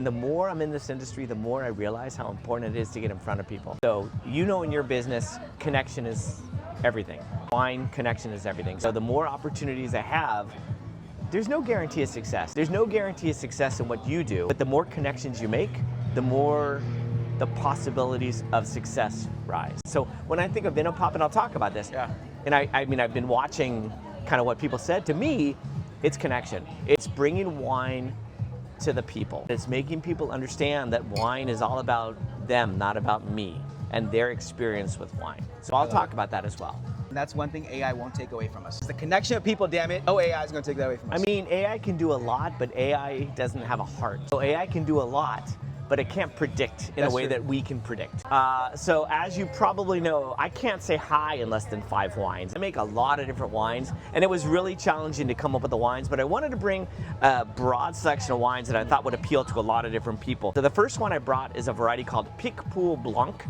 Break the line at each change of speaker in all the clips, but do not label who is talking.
The more I'm in this industry, the more I realize how important it is to get in front of people. So, you know, in your business, connection is everything. Wine connection is everything. So the more opportunities I have, there's no guarantee of success. There's no guarantee of success in what you do, but the more connections you make, the more the possibilities of success rise. So when I think of VINOPOP, and I'll talk about this, and I mean, I've been watching kind of what people said. To me, it's connection. It's bringing wine to the people. It's making people understand that wine is all about them, not about me, and their experience with wine. So I'll talk about that as well.
And that's one thing AI won't take away from us. It's the connection of people, damn it. No AI is going to take that away from us.
I mean, AI can do a lot, but AI doesn't have a heart. So AI can do a lot, but it can't predict in a way that we can predict. So as you probably know, I can't say hi in less than 5 wines. I make a lot of different wines, and it was really challenging to come up with the wines, but I wanted to bring a broad selection of wines that I thought would appeal to a lot of different people. So the first one I brought is a variety called Picpoul Blanc.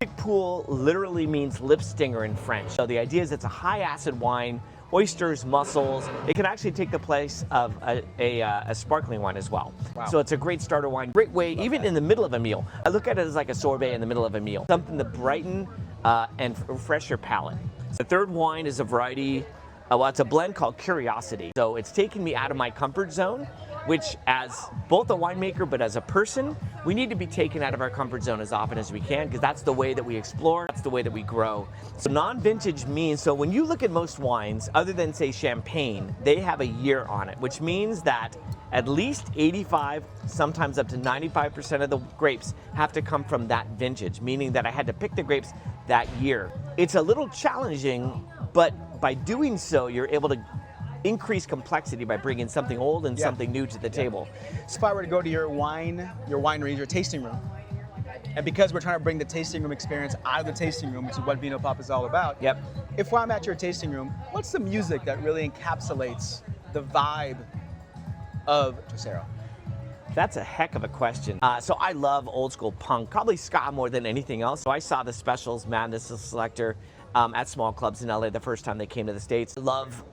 Picpoul literally means lip stinger in French. So the idea is it's a high acid wine, oysters, mussels. It can actually take the place of a sparkling wine as well. Wow. So it's a great starter wine, great way, even in the middle of a meal. I look at it as like a sorbet in the middle of a meal, something to brighten and refresh your palate. The third wine is a variety, well, it's a blend called Curiosity. So it's taken me out of my comfort zone, which as both a winemaker, but as a person, we need to be taken out of our comfort zone as often as we can, because that's the way that we explore, that's the way that we grow. So non-vintage means, so when you look at most wines, other than say champagne, they have a year on it, which means that at least 85, sometimes up to 95% of the grapes have to come from that vintage, meaning that I had to pick the grapes that year. It's a little challenging, but by doing so, you're able to increase complexity by bringing something old and something new to the table.
So if I were to go to your winery, your tasting room, and because we're trying to bring the tasting room experience out of the tasting room, which is what VINOPOP is all about, if I'm at your tasting room, what's the music that really encapsulates the vibe of Tercero?
That's a heck of a question. So I love old school punk, probably ska more than anything else. So I saw the Specials, Madness, the Selector, at small clubs in LA the first time they came to the States. I love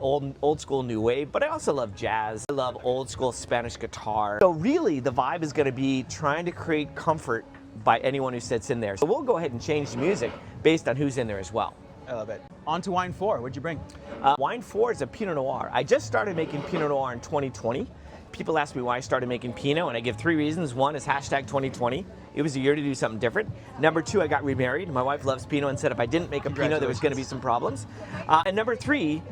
old school new wave, but I also love jazz. I love old school Spanish guitar. So really the vibe is gonna be trying to create comfort by anyone who sits in there. So we'll go ahead and change the music based on who's in there as well.
I love it. On to wine 4, what'd you bring?
Wine 4 is a Pinot Noir. I just started making Pinot Noir in 2020. People ask me why I started making Pinot, and I give 3 reasons. One is #2020. It was a year to do something different. Number 2, I got remarried. My wife loves Pinot and said if I didn't make a Pinot, there was going to be some problems. And number 3,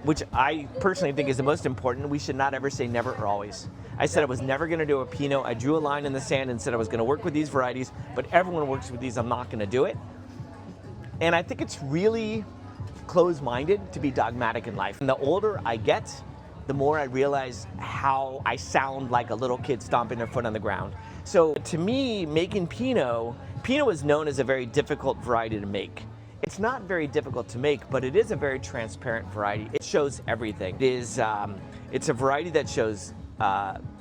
which I personally think is the most important, we should not ever say never or always. I said I was never going to do a Pinot. I drew a line in the sand and said I was going to work with these varieties, but everyone works with these. I'm not going to do it. And I think it's really closed-minded to be dogmatic in life. And the older I get, the more I realize how I sound like a little kid stomping their foot on the ground. So to me, making Pinot is known as a very difficult variety to make. It's not very difficult to make, but it is a very transparent variety. It shows everything. It's a variety that shows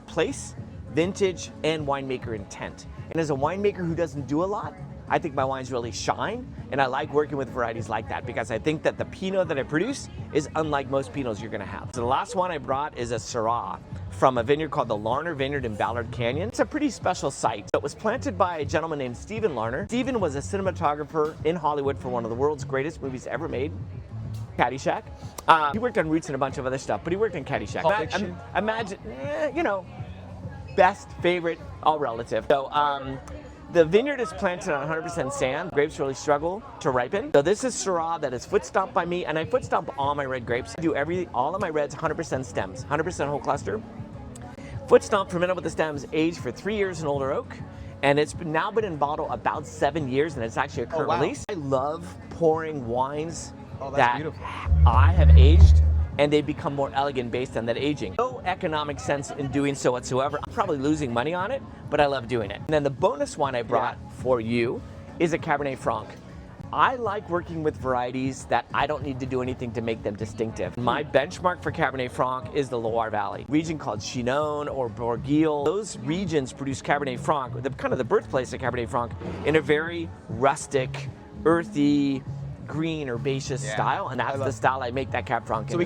place, vintage, and winemaker intent. And as a winemaker who doesn't do a lot, I think my wines really shine, and I like working with varieties like that because I think that the Pinot that I produce is unlike most Pinots you're gonna have. So the last one I brought is a Syrah from a vineyard called the Larner Vineyard in Ballard Canyon. It's a pretty special site. So it was planted by a gentleman named Stephen Larner. Stephen was a cinematographer in Hollywood for one of the world's greatest movies ever made, Caddyshack. He worked on Roots and a bunch of other stuff, but he worked on Caddyshack. Imagine, you know, best, favorite, all relative. So, the vineyard is planted on 100% sand. Grapes really struggle to ripen. So this is Syrah that is foot stomped by me, and I foot stomp all my red grapes. I do all of my reds 100% stems, 100% whole cluster. Foot stomp, fermented with the stems, aged for 3 years in older oak, and it's now been in bottle about 7 years, and it's actually a current release. I love pouring wines that I have aged, and they become more elegant based on that aging. No economic sense in doing so whatsoever. I'm probably losing money on it, but I love doing it. And then the bonus wine I brought for you is a Cabernet Franc. I like working with varieties that I don't need to do anything to make them distinctive. My benchmark for Cabernet Franc is the Loire Valley. A region called Chinon or Bourgueil. Those regions produce Cabernet Franc, kind of the birthplace of Cabernet Franc, in a very rustic, earthy, green, herbaceous style, and that's the style I make that Cab Franc in.